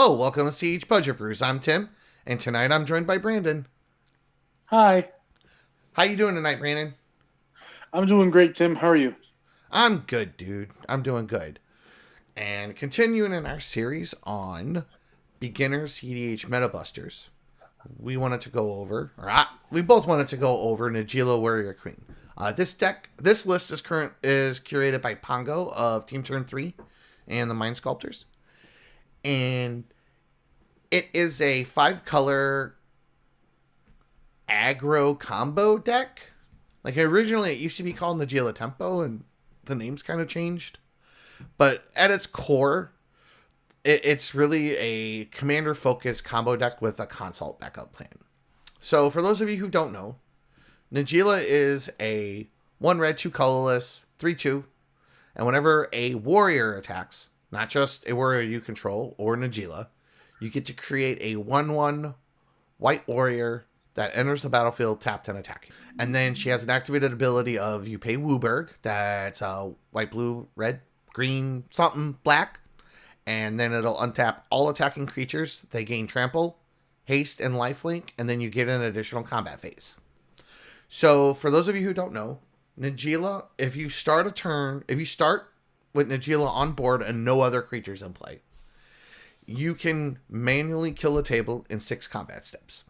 Hello, welcome to cEDH Budget Brews. I'm Tim, and tonight I'm joined by Brandon. Hi, How you doing tonight, Brandon? I'm doing great, Tim. How are you? I'm good, dude. I'm doing good. And continuing in our series on beginner cEDH Meta Busters, we wanted to go over, we both wanted to go over Najeela Warrior Queen. This list is curated by Pongo of Team Turn 3 and the Mind Sculptors. And it is a 5-color aggro combo deck. Like originally it used to be called Najeela Tempo and the name's kind of changed. But at its core, it's really a commander focused combo deck with a consult backup plan. So for those of you who don't know, Najeela is a 1 red, 2 colorless, 3/2. And whenever a warrior attacks, not just a warrior you control or Najeela, you get to create a 1/1 white warrior that enters the battlefield tapped and attacking. And then she has an activated ability of you pay Wooburg, that's white, blue, red, green, something, black. And then it'll untap all attacking creatures. They gain trample, haste, and lifelink, and then you get an additional combat phase. So for those of you who don't know, Najeela, if you start with Najeela on board and no other creatures in play, you can manually kill a table in 6 combat steps.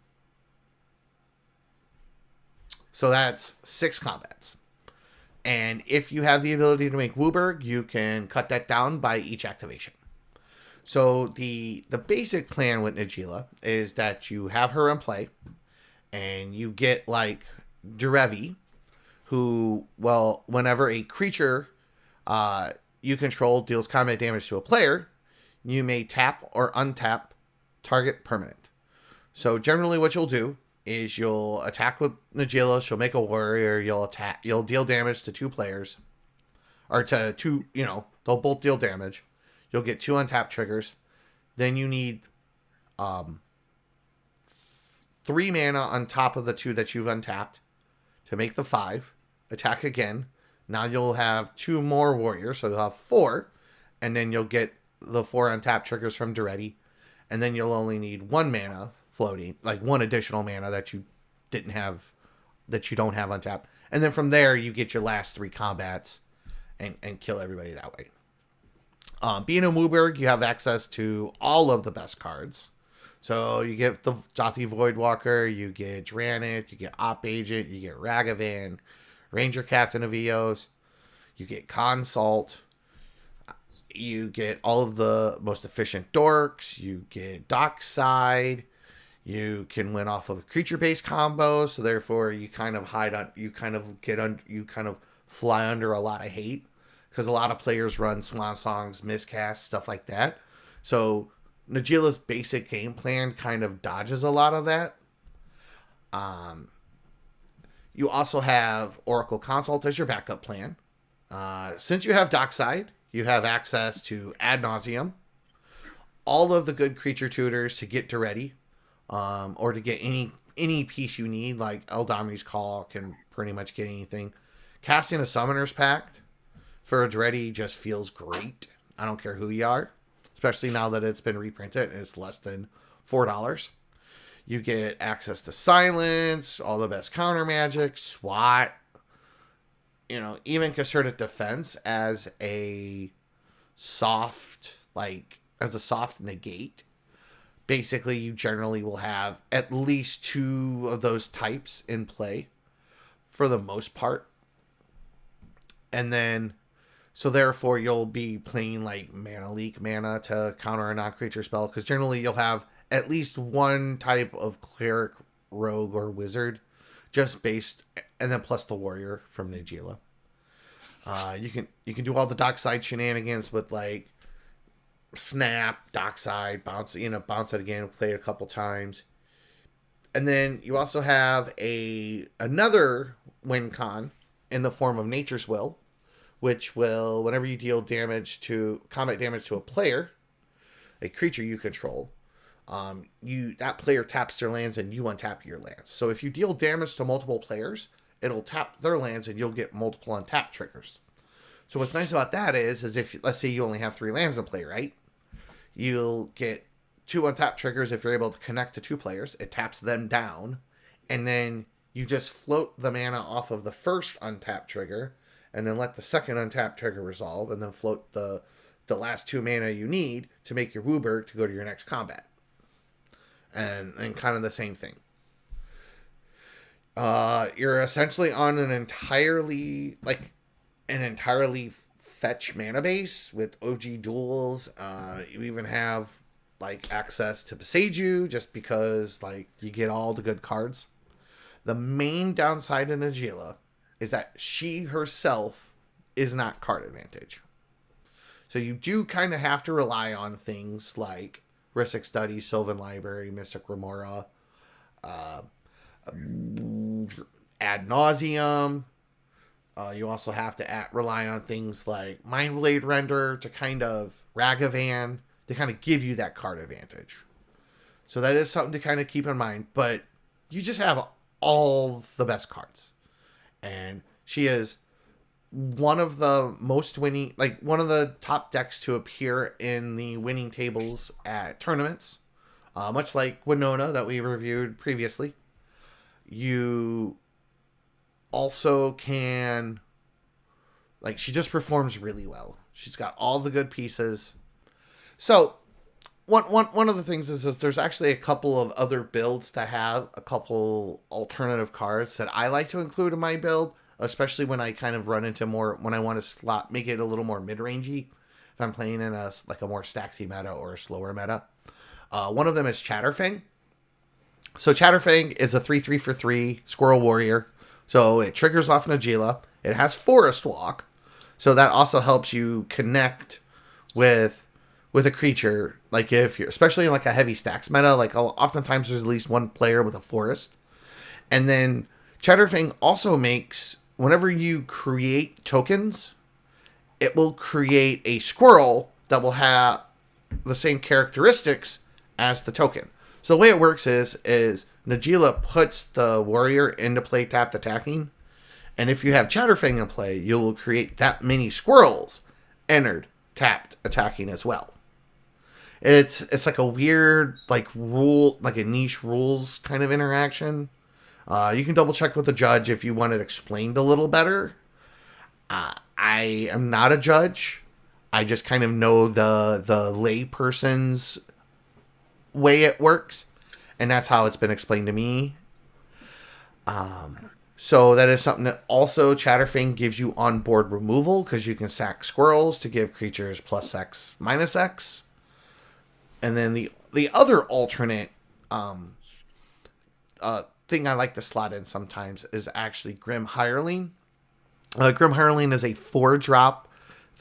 So that's 6 combats. And if you have the ability to make Wooburg, you can cut that down by each activation. So the basic plan with Najeela is that you have her in play, and you get like Derevi, who, well, whenever a creature you control deals combat damage to a player, you may tap or untap target permanent. So generally what you'll do is you'll attack with Najeela, she'll make a warrior, you'll deal damage to 2 players. Or to 2, they'll both deal damage. You'll get 2 untapped triggers. Then you need 3 mana on top of the 2 that you've untapped to make the 5. Attack again. Now you'll have 2 more warriors, so you'll have 4. And then you'll get the 4 untapped triggers from Duretti. And then you'll only need 1 mana floating, like 1 additional mana that you don't have untapped. And then from there, you get your last 3 combats and kill everybody that way. Being in Wooburg, you have access to all of the best cards. So you get the Jothi Voidwalker, you get Dranith, you get Op Agent, you get Ragavan, Ranger Captain of Eos, you get Consult, you get all of the most efficient dorks, you get Dockside, you can win off of creature-based combos, so therefore you kind of fly under a lot of hate, because a lot of players run Swan Songs, miscasts, stuff like that. So Najeela's basic game plan kind of dodges a lot of that. You also have Oracle Consult as your backup plan. Since you have Dockside, you have access to Ad Nauseam, all of the good creature tutors to get to ready, or to get any piece you need, like Eldami's Call can pretty much get anything. Casting a Summoner's Pact for a Dreddy just feels great. I don't care who you are, especially now that it's been reprinted and it's less than $4. You get access to Silence, all the best counter magic, SWAT, even Concerted Defense as a soft negate. Basically, you generally will have at least 2 of those types in play for the most part. And then, so therefore, you'll be playing like Mana Leak mana to counter a non-creature spell, because generally you'll have at least 1 type of cleric, rogue, or wizard, just based, and then plus the warrior from Najeela. You can do all the Dockside shenanigans with like Snap, Dockside, bounce it again, play it a couple times. And then you also have another win con in the form of Nature's Will, which will, whenever you deal combat damage to a player, a creature you control, that player taps their lands and you untap your lands. So if you deal damage to multiple players, it'll tap their lands and you'll get multiple untap triggers. So what's nice about that is if, let's say you only have 3 lands in play, right? You'll get 2 untap triggers if you're able to connect to 2 players. It taps them down, and then you just float the mana off of the first untap trigger, and then let the second untap trigger resolve, and then float the last 2 mana you need to make your WUBRG to go to your next combat. And kind of the same thing. You're essentially on an entirely fetch mana base with OG duels. You even have like access to Beseiju just because like you get all the good cards. The main downside in Najeela is that she herself is not card advantage. So you do kind of have to rely on things like Rhystic Study, Sylvan Library, Mystic Remora, ad nauseum. You also have to rely on things like Mindblade Render to kind of Ragavan to kind of give you that card advantage. So that is something to kind of keep in mind. But you just have all the best cards. And she is one of the most winning, like one of the top decks to appear in the winning tables at tournaments. Much like Winona that we reviewed previously. You also can, like, she just performs really well. She's got all the good pieces. So one of the things is that there's actually a couple of other builds that have a couple alternative cards that I like to include in my build, especially when I kind of run into more, when I want to make it a little more mid-rangey, if I'm playing in a more Staxy meta or a slower meta. One of them is Chatterfang. So Chatterfang is a 3/3 for 3 Squirrel Warrior. So it triggers off Najeela. It has Forest Walk. So that also helps you connect with a creature. Like if you're, especially in like a heavy stacks meta, like oftentimes there's at least one player with a forest. And then Chatterfang also makes, whenever you create tokens, it will create a squirrel that will have the same characteristics as the token. So the way it works is Najeela puts the warrior into play tapped attacking. And if you have Chatterfang in play, you'll create that many squirrels entered tapped attacking as well. It's like a weird, like rule, like a niche rules kind of interaction. You can double check with the judge if you want it explained a little better. I am not a judge. I just kind of know the lay person's way it works, and that's how it's been explained to me. So that is something that also Chatterfang gives you on board removal, because you can sack squirrels to give creatures plus X, minus X. And then the other alternate thing I like to slot in sometimes is actually Grim Hireling. Grim Hireling is a 4-drop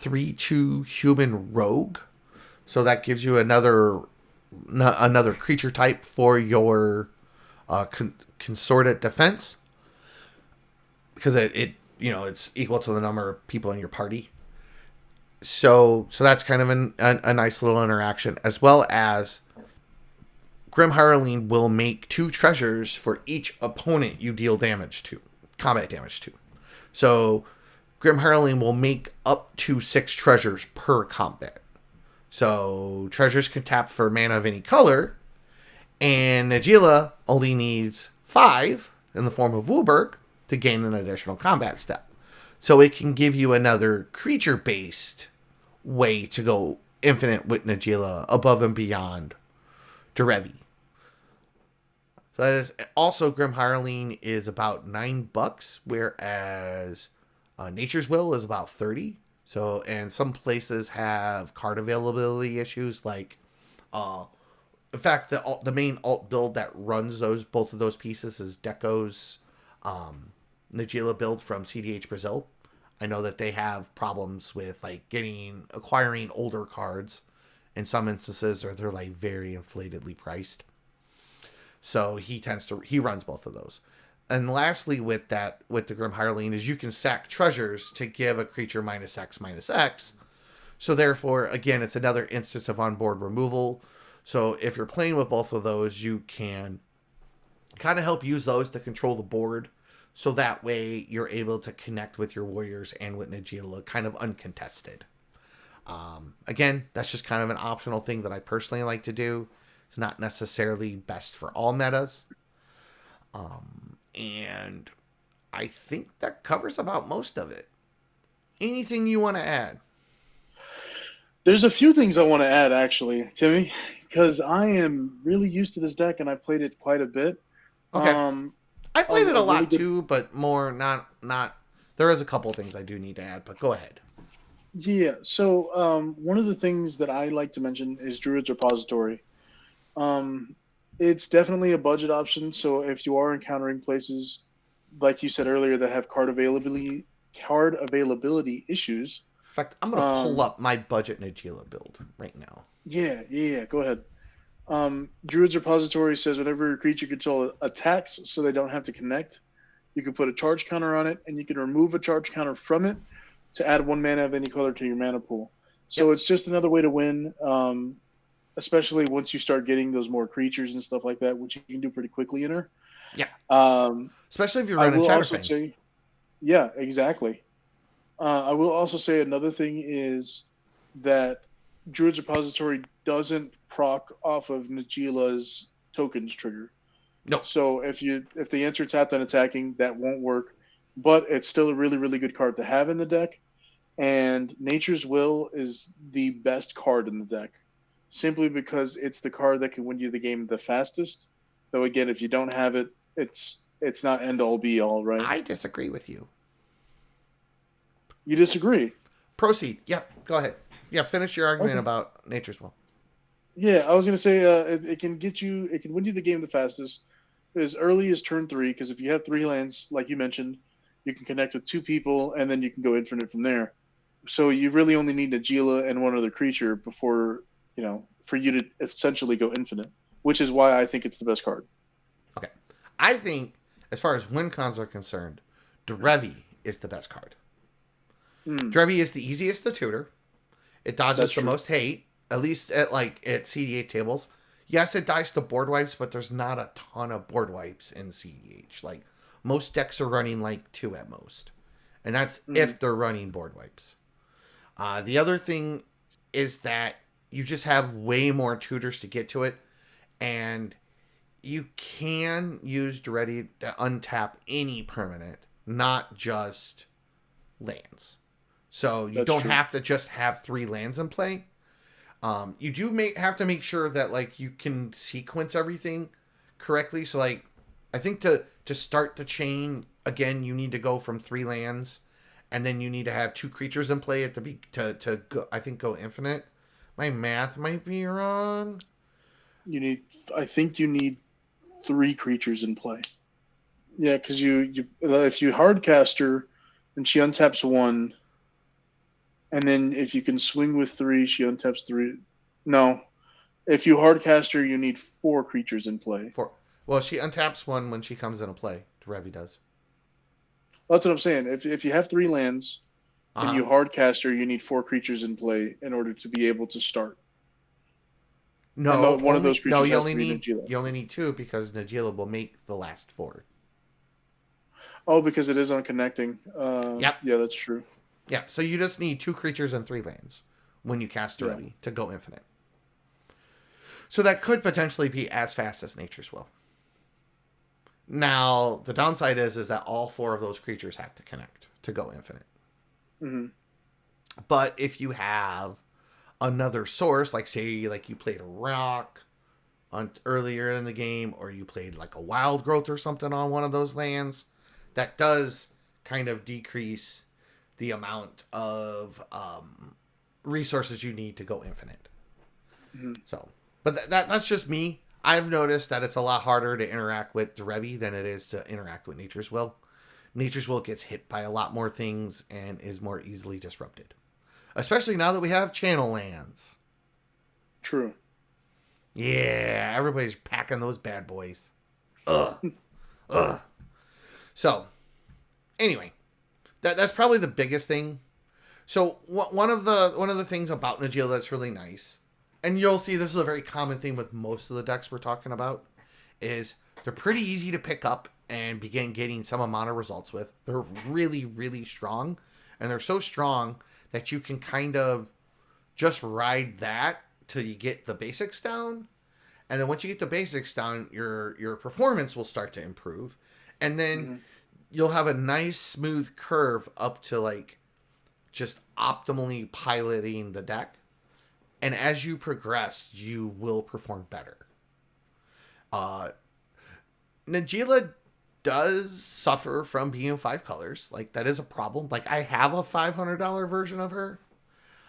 3/2 human rogue. So that gives you another creature type for your consorted defense, because it's equal to the number of people in your party. So that's kind of a nice little interaction, as well as Grim Hireling will make 2 treasures for each opponent you deal combat damage to. So Grim Hireling will make up to 6 treasures per combat. So treasures can tap for mana of any color, and Najeela only needs 5 in the form of WUBRG to gain an additional combat step. So it can give you another creature-based way to go infinite with Najeela above and beyond Derevi. So that is also, Grim Hireling is about $9, whereas Nature's Will is about $30. So, and some places have card availability issues, like, in fact, the main alt build that runs both of those pieces is Deco's Najeela build from cEDH Brazil. I know that they have problems with like acquiring older cards in some instances, or they're like very inflatedly priced. So he runs both of those. And lastly, with the Grim Hireling, is you can sack treasures to give a creature minus X. So therefore, again, it's another instance of onboard removal. So if you're playing with both of those, you can kind of help use those to control the board. So that way you're able to connect with your warriors and with Najeela kind of uncontested. Again, that's just kind of an optional thing that I personally like to do. It's not necessarily best for all metas. And I think that covers about most of it. Anything you want to add? There's a few things I want to add actually, Timmy, because I am really used to this deck and I played it quite a bit. Okay. Um, I played it a really lot good. too, but more not. There is a couple of things I do need to add, but go ahead. Yeah. So one of the things that I like to mention is Druid's Repository. Um, it's definitely a budget option. So if you are encountering places like you said earlier that have card availability issues, In fact, I'm gonna pull um, up my budget Najeela build right now. yeah. Go ahead. Druid's Repository says whenever your creature control attacks, so they don't have to connect, you can put a charge counter on it, and you can remove a charge counter from it to add 1 mana of any color to your mana pool. So Yep. it's just another way to win, especially once you start getting those more creatures and stuff like that, which you can do pretty quickly in her. Yeah. Um, Especially if you're I running will also Chatterfang. say, yeah, exactly. I will also say another thing is that Druid's Repository doesn't proc off of Najeela's tokens trigger. No. So if the answer tapped on attacking, that won't work. But it's still a really good card to have in the deck. And Nature's Will is the best card in the deck, simply because it's the card that can win you the game the fastest. Though again, if you don't have it, it's not end all be all, right? I disagree with you. You disagree? Proceed. Yep. Go ahead. Yeah. Finish your argument Okay. about Nature's Will. Yeah, I was gonna say it can it can win you the game the fastest as early as turn 3. Because if you have 3 lands, like you mentioned, you can connect with 2 people, and then you can go infinite from there. So you really only need Najeela and one other creature before for you to essentially go infinite, which is why I think it's the best card. Okay. I think, as far as win cons are concerned, Derevi is the best card. Mm, Derevi is the easiest to tutor. It dodges that's the true. most hate, at least at cEDH tables. Yes, it dies to board wipes, but there's not a ton of board wipes in cEDH. Like, most decks are running like 2 at most. And that's Mm, if they're running board wipes. The other thing is that you just have way more tutors to get to it, and you can use Duretti to untap any permanent, not just lands. So you that's don't true. have to just have 3 lands in play. You do have to make sure that you can sequence everything correctly. So I think to start the chain again, you need to go from 3 lands, and then you need to have 2 creatures in play at the to go, I think go infinite. My math might be wrong. I think you need 3 creatures in play. Yeah, because you if you hardcast her and she untaps 1, and then if you can swing with 3, she untaps 3. No, if you hardcast her, you need 4 creatures in play. For well, she untaps 1 when she comes into play. Revi does. That's what I'm saying. If you have 3 lands Uh and huh. you hardcast her, you need 4 creatures in play in order to be able to start. And No, one of those no. creatures has to be Najeela. You only need 2 because Najeela will make the last 4. Oh, because it is on connecting. Yep. Yeah, that's true. Yeah. So you just need 2 creatures and 3 lands when you cast Yeah. Revi to go infinite. So that could potentially be as fast as Nature's Will. Now the downside is that all 4 of those creatures have to connect to go infinite. Hmm. But if you have another source, like you played a rock on earlier in the game, or you played like a wild growth or something on one of those lands, that does kind of decrease the amount of resources you need to go infinite. Hmm. So, but that's just me. I've noticed that it's a lot harder to interact with Derevi than it is to interact with Nature's Will. Nature's Will gets hit by a lot more things and is more easily disrupted. Especially now that we have channel lands. True. Yeah, everybody's packing those bad boys. Ugh. Ugh. So, anyway, that's probably the biggest thing. So, one of the things about Najeela that's really nice, and you'll see this is a very common thing with most of the decks we're talking about, is they're pretty easy to pick up and begin getting some amount of results with. They're really, really strong, and they're so strong that you can kind of just ride that till you get the basics down, And then once you get the basics down, your performance will start to improve. And then you'll have a nice smooth curve up to like just optimally piloting the deck. And as you progress, you will perform better. Najeela does suffer from being 5 colors. Like, that is a problem. Like, I have a $500 version of her.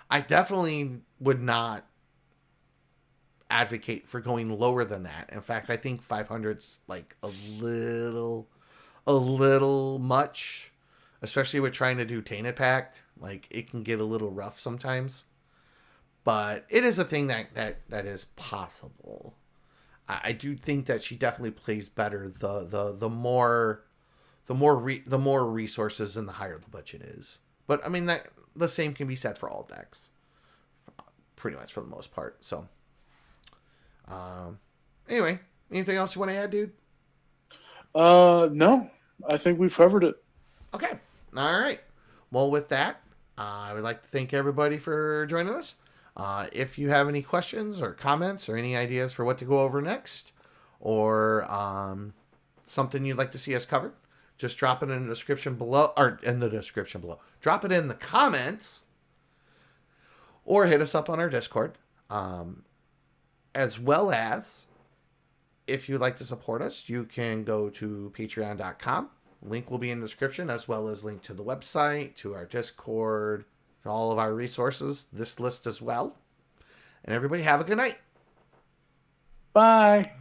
I definitely would not advocate for going lower than that. In fact, I think 500's like a little much, especially with trying to do Tainted Pact. Like, it can get a little rough sometimes. But it is a thing that is possible. I do think that she definitely plays better the more resources and the higher the budget is. But I mean, that the same can be said for all decks, pretty much for the most part. So, anyway, anything else you want to add, dude? No, I think we've covered it. Okay, all right. Well, with that, I would like to thank everybody for joining us. If you have any questions or comments or any ideas for what to go over next, or something you'd like to see us cover, just drop it in the description below, or in the description below. Drop it in the comments, or hit us up on our Discord. As well as, if you'd like to support us, you can go to patreon.com. Link will be in the description, as well as link to the website, to our Discord, to all of our resources, this list as well. And everybody have a good night. Bye.